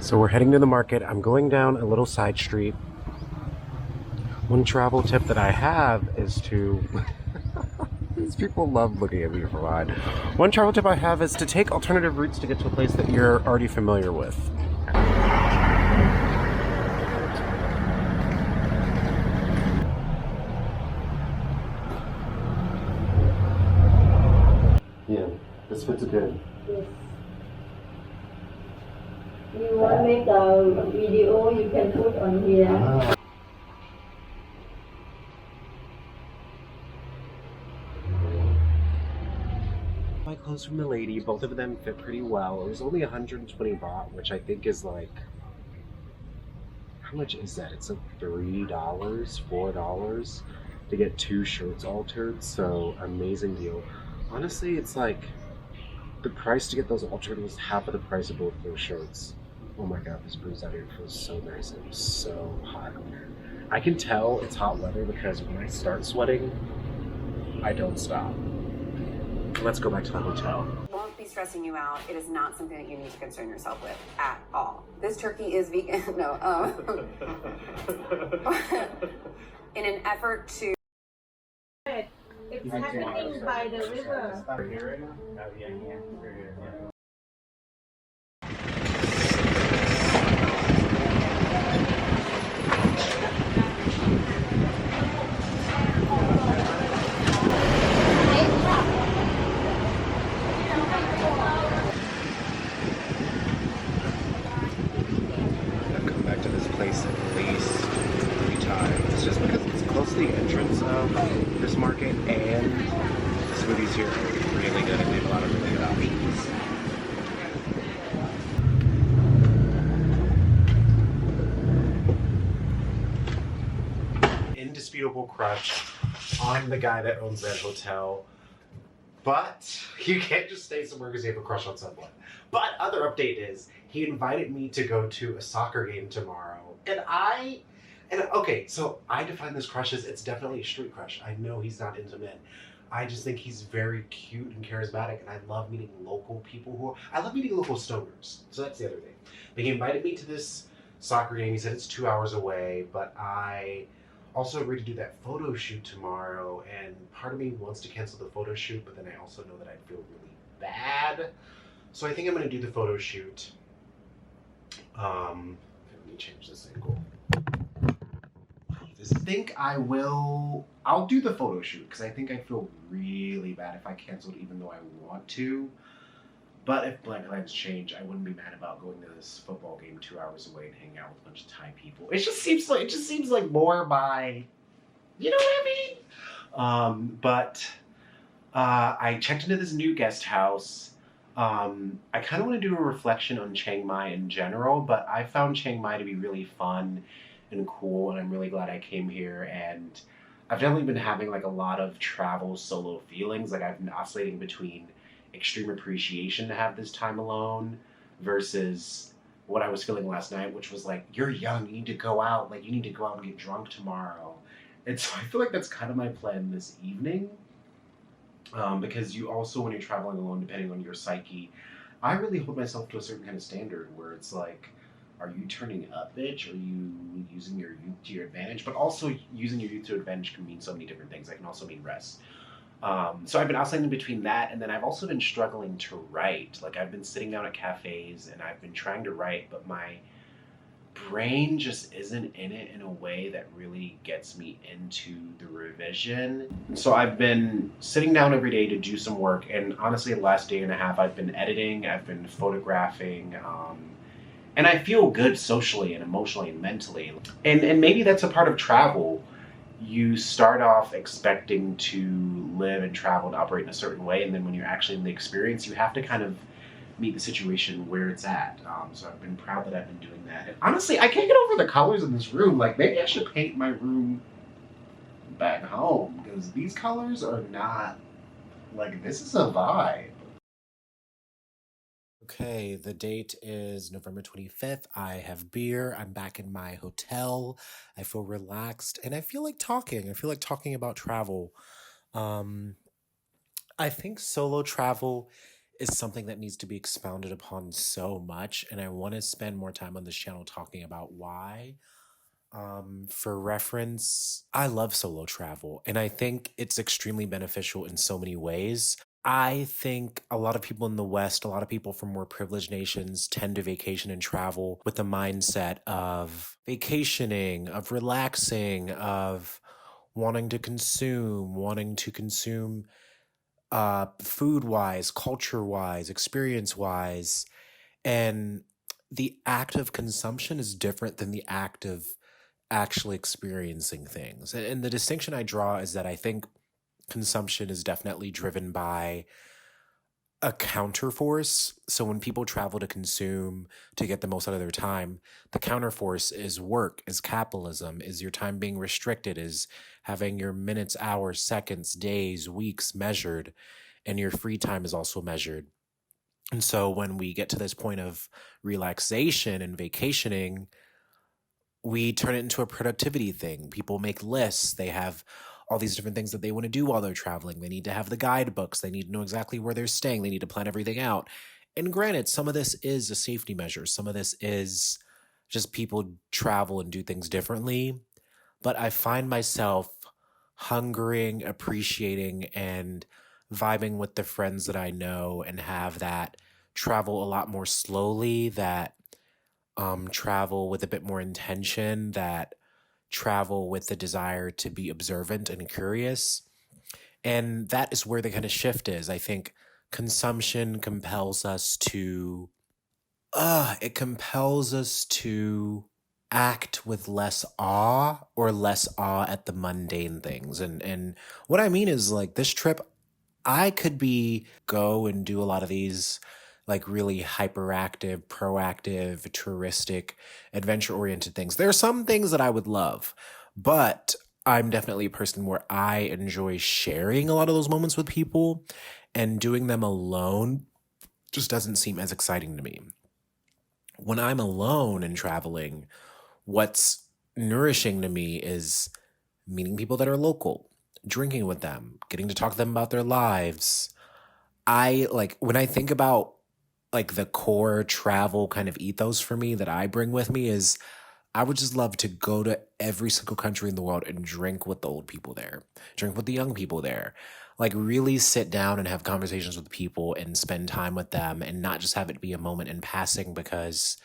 So we're heading to the market. I'm going down a little side street. One travel tip that I have is to... These people love looking at me for wide. One travel tip I have is to take alternative routes to get to a place that you're already familiar with. Yeah, this fits good. Yes. You want to make a video, you can put on here. My clothes from the lady, both of them fit pretty well. It was only 120 baht, which I think is like, how much is that? It's like $3, $4 to get 2 shirts altered, so amazing deal. Honestly, it's like the price to get those altered was half of the price of both of those shirts. Oh my god, this breeze out here feels so nice. It's so hot out here. I can tell it's hot weather because when I start sweating, I don't stop. Let's go back to the hotel. Won't be stressing you out. It is not something that you need to concern yourself with at all. This turkey is vegan. No. In an effort to... It's happening by the river. I've come back to this place at least 3 times just because it's close to the entrance of this market, and the smoothies here are really good and they have a lot of really good options. Indisputable crush on the guy that owns that hotel. But you can't just stay somewhere because you have a crush on someone. But other update is he invited me to go to a soccer game tomorrow. Okay, so I define this crush as it's definitely a street crush. I know he's not into men. I just think he's very cute and charismatic, and I love meeting local people I love meeting local stoners. So that's the other thing. But he invited me to this soccer game. He said it's 2 hours away, but I also agreed to do that photo shoot tomorrow, and part of me wants to cancel the photo shoot, but then I also know that I'd feel really bad. So I think I'm gonna do the photo shoot. Let me change this angle. I'll do the photo shoot because I think I feel really bad if I canceled even though I want to. But if plans change, I wouldn't be mad about going to this football game 2 hours away and hanging out with a bunch of Thai people. It just seems like more my, you know what I mean? I checked into this new guest house. I kind of want to do a reflection on Chiang Mai in general, but I found Chiang Mai to be really fun and cool, and I'm really glad I came here. And I've definitely been having like a lot of travel solo feelings. Like I've been oscillating between extreme appreciation to have this time alone versus what I was feeling last night, which was like, you're young, you need to go out, like you need to go out and get drunk tomorrow. And so I feel like that's kind of my plan this evening. Because you also, when you're traveling alone, depending on your psyche, I really hold myself to a certain kind of standard where it's like, are you turning up, bitch? Are you using your youth to your advantage? But also using your youth to advantage can mean so many different things. It can also mean rest. So I've been oscillating between that, and then I've also been struggling to write. Like I've been sitting down at cafes and I've been trying to write, but my brain just isn't in it in a way that really gets me into the revision. So I've been sitting down every day to do some work, and honestly the last day and a half I've been editing, I've been photographing, and I feel good socially and emotionally and mentally. And maybe that's a part of travel. You start off expecting to live and travel and operate in a certain way, and then when you're actually in the experience, you have to kind of meet the situation where it's at. So I've been proud that I've been doing that. And honestly, I can't get over the colors in this room. Like maybe I should paint my room back home because these colors are not, like, this is a vibe. Okay, the date is November 25th. I have beer. I'm back in my hotel. I feel relaxed and I feel like talking. I feel like talking about travel. I think solo travel is something that needs to be expounded upon so much, and I want to spend more time on this channel talking about why. For reference, I love solo travel, and I think it's extremely beneficial in so many ways. I think a lot of people in the West, a lot of people from more privileged nations tend to vacation and travel with the mindset of vacationing, of relaxing, of wanting to consume food wise, culture wise, experience wise. And the act of consumption is different than the act of actually experiencing things. And the distinction I draw is that I think consumption is definitely driven by a counterforce. So when people travel to consume to get the most out of their time, the counterforce is work, is capitalism, is your time being restricted, is having your minutes, hours, seconds, days, weeks measured, and your free time is also measured. And so when we get to this point of relaxation and vacationing, we turn it into a productivity thing. People make lists. They have all these different things that they want to do while they're traveling. They need to have the guidebooks. They need to know exactly where they're staying. They need to plan everything out. And granted, some of this is a safety measure. Some of this is just people travel and do things differently. But I find myself hungering, appreciating, and vibing with the friends that I know and have that travel a lot more slowly, that travel with a bit more intention, that travel with the desire to be observant and curious. And that is where the kind of shift is. I think consumption compels us to, it compels us to act with less awe or less awe at the mundane things. And what I mean is, like, this trip, I could go and do a lot of these like really hyperactive, proactive, touristic, adventure-oriented things. There are some things that I would love, but I'm definitely a person where I enjoy sharing a lot of those moments with people, and doing them alone just doesn't seem as exciting to me. When I'm alone and traveling, what's nourishing to me is meeting people that are local, drinking with them, getting to talk to them about their lives. When I think about like the core travel kind of ethos for me that I bring with me is I would just love to go to every single country in the world and drink with the old people there, drink with the young people there, like really sit down and have conversations with people and spend time with them, and not just have it be a moment in passing, because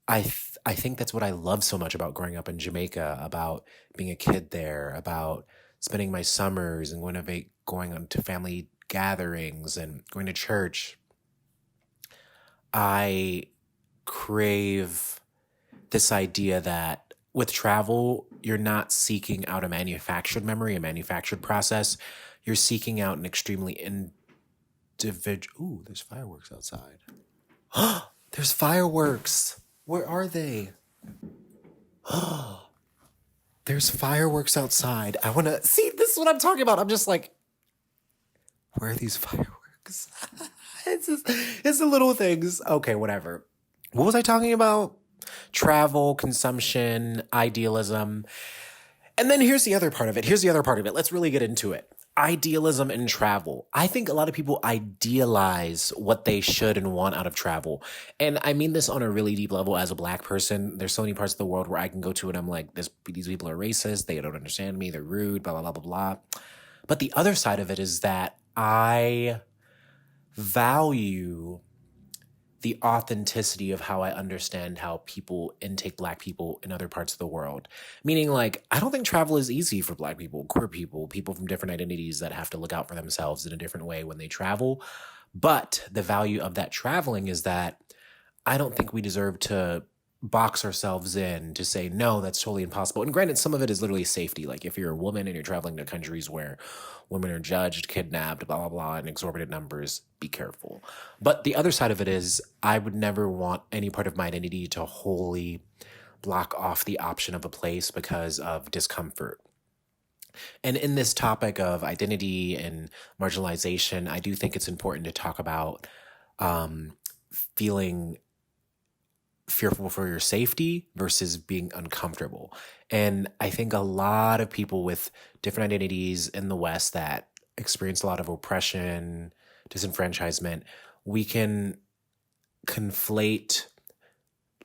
I think that's what I love so much about growing up in Jamaica, about being a kid there, about spending my summers and going on to family gatherings and going to church. I crave this idea that with travel, you're not seeking out a manufactured memory, a manufactured process. You're seeking out an extremely individual. Ooh, there's fireworks outside. There's fireworks. Where are they? There's fireworks outside. I want to see. This is what I'm talking about. I'm just like, where are these fireworks? It's the little things. Okay, whatever. What was I talking about? Travel, consumption, idealism. And then here's the other part of it. Let's really get into it. Idealism and travel. I think a lot of people idealize what they should and want out of travel. And I mean this on a really deep level as a Black person. There's so many parts of the world where I can go to and I'm like, these people are racist. They don't understand me. They're rude, blah, blah, blah, blah, blah. But the other side of it is that I value the authenticity of how I understand how people intake Black people in other parts of the world. Meaning, like, I don't think travel is easy for Black people, queer people, people from different identities that have to look out for themselves in a different way when they travel. But the value of that traveling is that I don't think we deserve to box ourselves in to say, no, that's totally impossible. And granted, some of it is literally safety. Like if you're a woman and you're traveling to countries where women are judged, kidnapped, blah, blah, blah, in exorbitant numbers, be careful. But the other side of it is I would never want any part of my identity to wholly block off the option of a place because of discomfort. And in this topic of identity and marginalization, I do think it's important to talk about feeling fearful for your safety versus being uncomfortable. And I think a lot of people with different identities in the West that experience a lot of oppression, disenfranchisement, we can conflate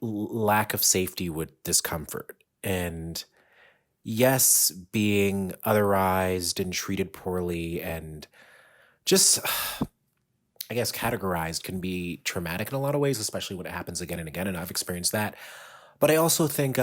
lack of safety with discomfort. And yes, being otherized and treated poorly and just, I guess, categorized can be traumatic in a lot of ways, especially when it happens again and again. And I've experienced that. But I also think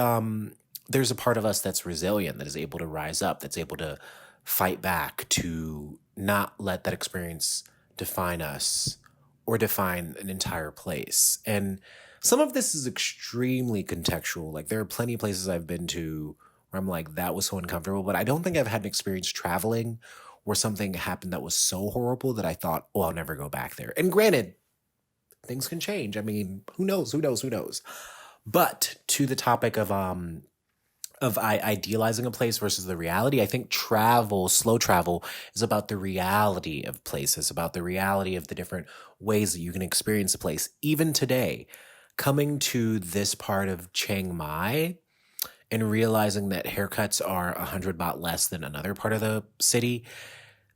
there's a part of us that's resilient, that is able to rise up, that's able to fight back, to not let that experience define us or define an entire place. And some of this is extremely contextual. Like, there are plenty of places I've been to where I'm like, that was so uncomfortable. But I don't think I've had an experience traveling where something happened that was so horrible that I thought, oh, I'll never go back there. And granted, things can change. I mean, who knows? But to the topic of idealizing a place versus the reality, I think slow travel is about the reality of places, about the reality of the different ways that you can experience a place. Even today, coming to this part of Chiang Mai and realizing that haircuts are 100 baht less than another part of the city,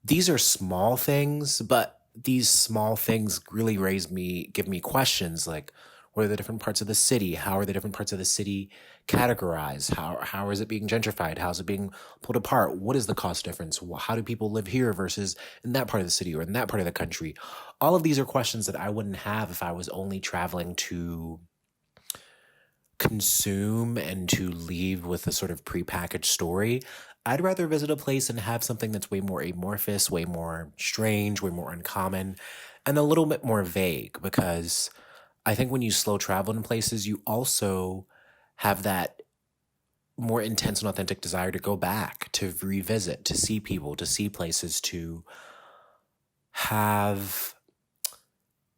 these are small things, but these small things really give me questions like, what are the different parts of the city? How are the different parts of the city categorized? How is it being gentrified? How is it being pulled apart? What is the cost difference? How do people live here versus in that part of the city or in that part of the country? All of these are questions that I wouldn't have if I was only traveling to consume and to leave with a sort of prepackaged story. I'd rather visit a place and have something that's way more amorphous, way more strange, way more uncommon, and a little bit more vague, because I think when you slow travel in places, you also have that more intense and authentic desire to go back, to revisit, to see people, to see places, to have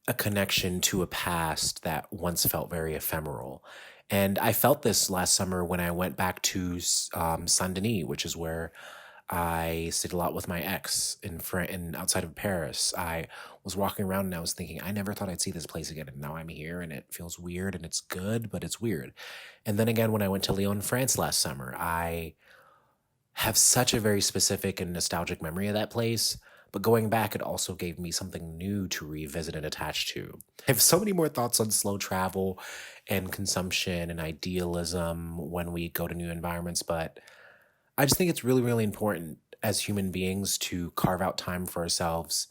a connection to a past that once felt very ephemeral. And I felt this last summer when I went back to Saint-Denis, which is where I stayed a lot with my ex in outside of Paris. I was walking around and I was thinking, I never thought I'd see this place again. And now I'm here and it feels weird and it's good, but it's weird. And then again, when I went to Lyon, France last summer, I have such a very specific and nostalgic memory of that place. But going back, it also gave me something new to revisit and attach to. I have so many more thoughts on slow travel and consumption and idealism when we go to new environments, but I just think it's really, really important as human beings to carve out time for ourselves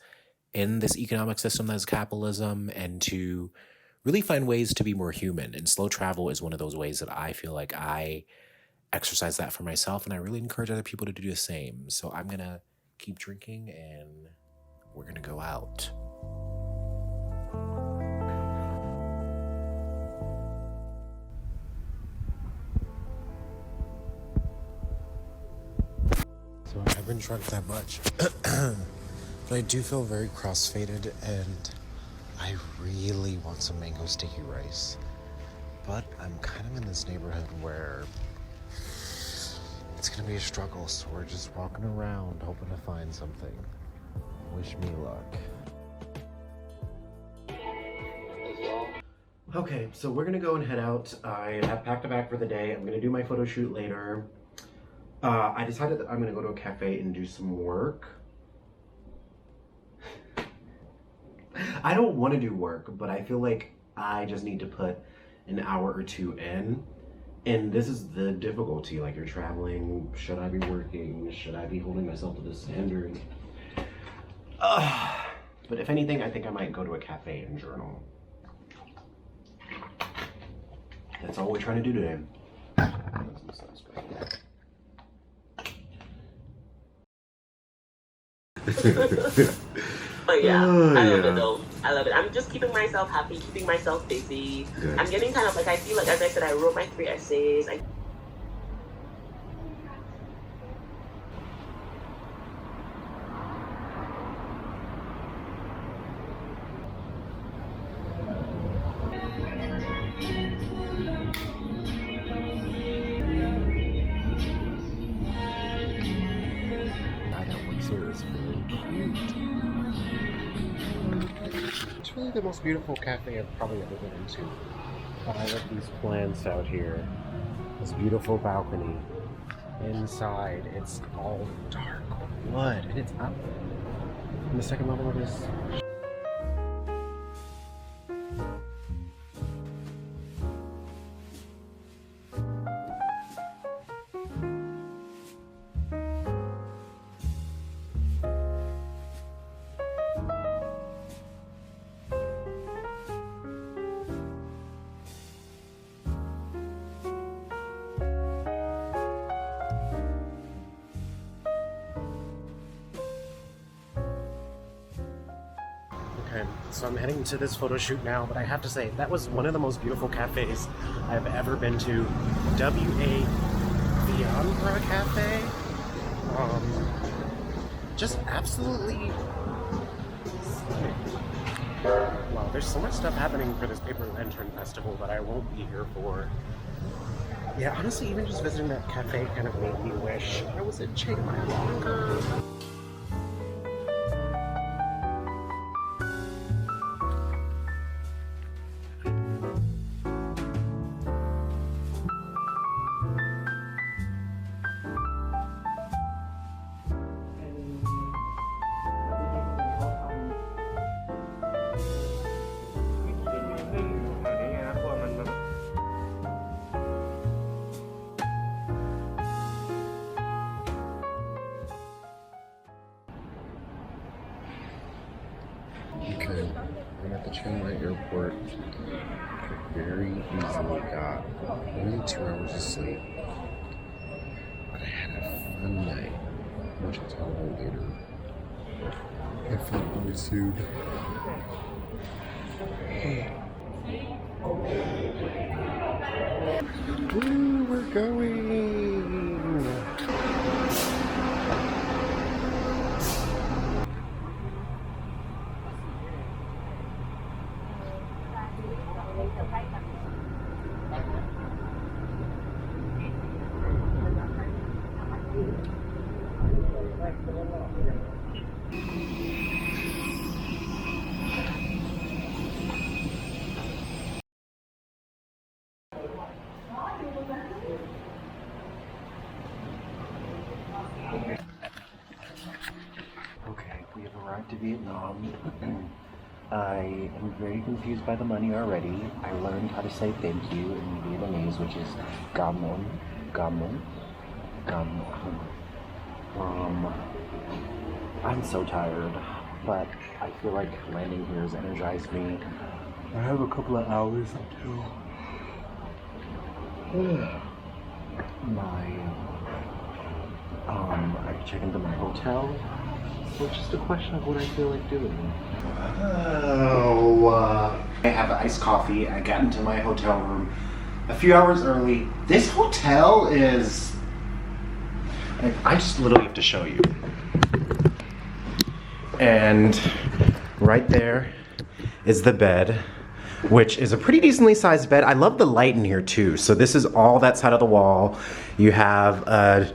in this economic system that is capitalism and to really find ways to be more human. And slow travel is one of those ways that I feel like I exercise that for myself, and I really encourage other people to do the same. So I'm going to keep drinking and we're going to go out. So I haven't drunk that much, but I do feel very cross-faded and I really want some mango sticky rice. But I'm kind of in this neighborhood where it's going to be a struggle, so we're just walking around hoping to find something. Wish me luck. Okay, so we're gonna go and head out. I have packed a bag for the day. I'm gonna do my photo shoot later. I decided that I'm gonna go to a cafe and do some work. I don't want to do work, but I feel like I just need to put an hour or two in. And this is the difficulty, like, you're traveling. Should I be working? Should I be holding myself to this standard? But if anything, I think I might go to a cafe and journal. That's all we're trying to do today. But yeah, I love it though. I love it. I'm just keeping myself happy, keeping myself busy. Good. I'm getting kind of like, I feel like, as I said, I wrote my 3 essays. It's really the most beautiful cafe I've probably ever been into. But I love these plants out here. This beautiful balcony. Inside, it's all dark wood, and it's up. And the second level of this And so I'm heading to this photo shoot now, but I have to say, that was one of the most beautiful cafes I've ever been to. W.A. Viambra Cafe. Just absolutely stunning. Wow, there's so much stuff happening for this Paper Lantern Festival that I won't be here for. Yeah, honestly, even just visiting that cafe kind of made me wish I was in Chaing Mai longer. Okay, I'm at the Chiang Mai airport. Very easily got only 2 hours of sleep. But I had a fun night, which I'll tell you later. I felt really soon. Ooh, we're going! Okay, we have arrived to Vietnam. I am very confused by the money already. I learned how to say thank you in Vietnamese, which is cảm ơn, cảm ơn, cảm ơn. I'm so tired, but I feel like landing here has energized me. I have a couple of hours until I check into my hotel. So it's just a question of what I feel like doing. I have iced coffee. I got into my hotel room a few hours early. This hotel is... I just literally have to show you. And right there is the bed, which is a pretty decently sized bed. I love the light in here too. So this is all that side of the wall. You have a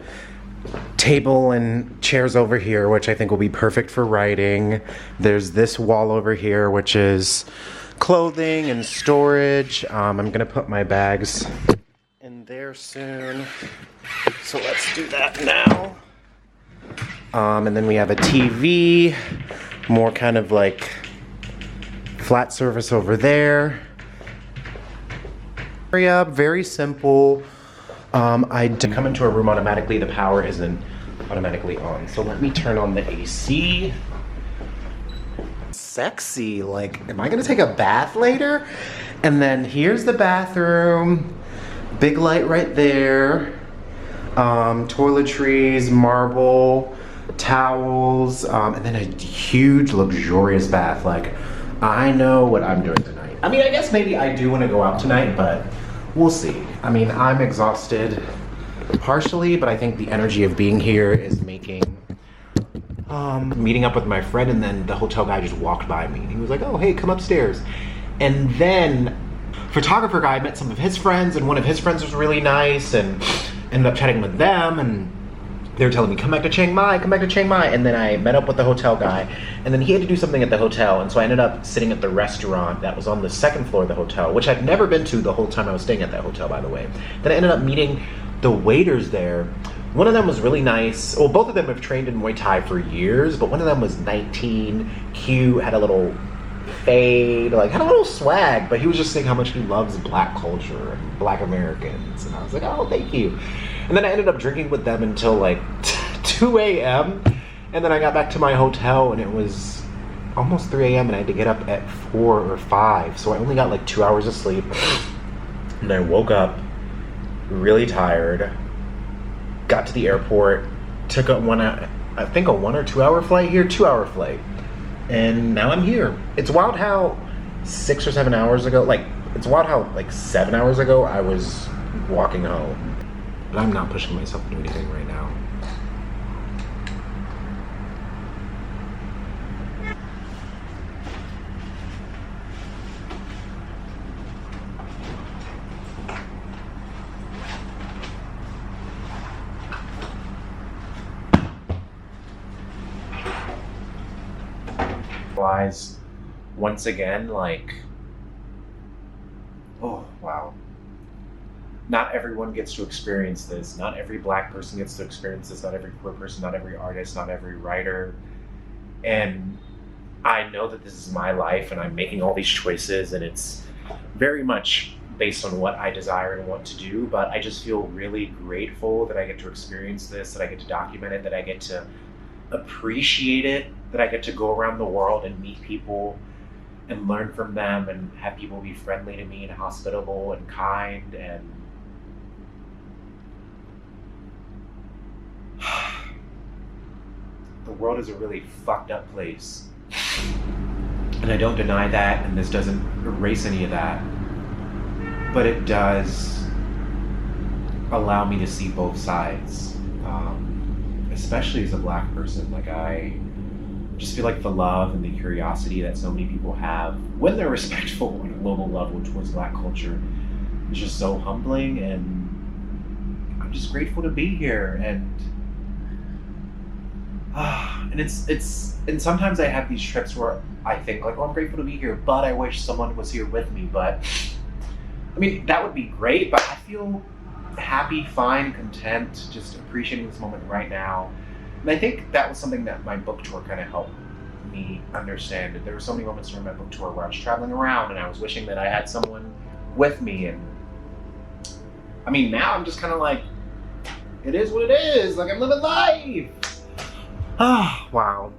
table and chairs over here, which I think will be perfect for writing. There's this wall over here, which is clothing and storage. I'm gonna put my bags in there soon. So let's do that now. And then we have a TV, more kind of like flat surface over there. Very simple. I did come into a room automatically. The power isn't automatically on. So let me turn on the AC. Sexy, like, am I gonna take a bath later? And then here's the bathroom. Big light right there. Toiletries, marble, towels, and then a huge luxurious bath. Like, I know what I'm doing tonight. I mean, I guess maybe I do want to go out tonight, but we'll see. I mean, I'm exhausted partially, but I think the energy of being here is making meeting up with my friend, and then the hotel guy just walked by me and he was like, oh, hey, come upstairs. And then photographer guy met some of his friends, and one of his friends was really nice, and ended up chatting with them, and they were telling me, come back to Chiang Mai, come back to Chiang Mai. And then I met up with the hotel guy, and then he had to do something at the hotel, and so I ended up sitting at the restaurant that was on the second floor of the hotel, which I'd never been to the whole time I was staying at that hotel, by the way. Then I ended up meeting the waiters there. One of them was really nice. Well, both of them have trained in Muay Thai for years, but one of them was 19, cute, had a little fade, like had a little swag, but he was just saying how much he loves black culture and black Americans. And I was like, oh, thank you. And then I ended up drinking with them until like 2 a.m. And then I got back to my hotel and it was almost 3 a.m. and I had to get up at 4 or 5. So I only got like 2 hours of sleep. And I woke up really tired, got to the airport, took a 1 or 2 hour flight here, 2 hour flight. And now I'm here. It's wild how 6 or 7 hours ago, it's wild how 7 hours ago I was walking home. But I'm not pushing myself to do anything right now. Realize once again, oh wow, not everyone gets to experience this. Not every Black person gets to experience this. Not every queer person, not every artist, not every writer. And I know that this is my life and I'm making all these choices and it's very much based on what I desire and want to do, but I just feel really grateful that I get to experience this, that I get to document it, that I get to appreciate it, that I get to go around the world and meet people and learn from them and have people be friendly to me and hospitable and kind. And the world is a really fucked up place. And I don't deny that, and this doesn't erase any of that. But it does allow me to see both sides. Especially as a Black person, I just feel like the love and the curiosity that so many people have when they're respectful on a global level towards Black culture is just so humbling, and I'm just grateful to be here. And and sometimes I have these trips where I think oh, I'm grateful to be here, but I wish someone was here with me. But I mean, that would be great, but I feel happy, fine, content, just appreciating this moment right now. And I think that was something that my book tour kind of helped me understand. There were so many moments during my book tour where I was traveling around and I was wishing that I had someone with me. And I mean, now I'm just kind of it is what it is. I'm living life. Oh, wow.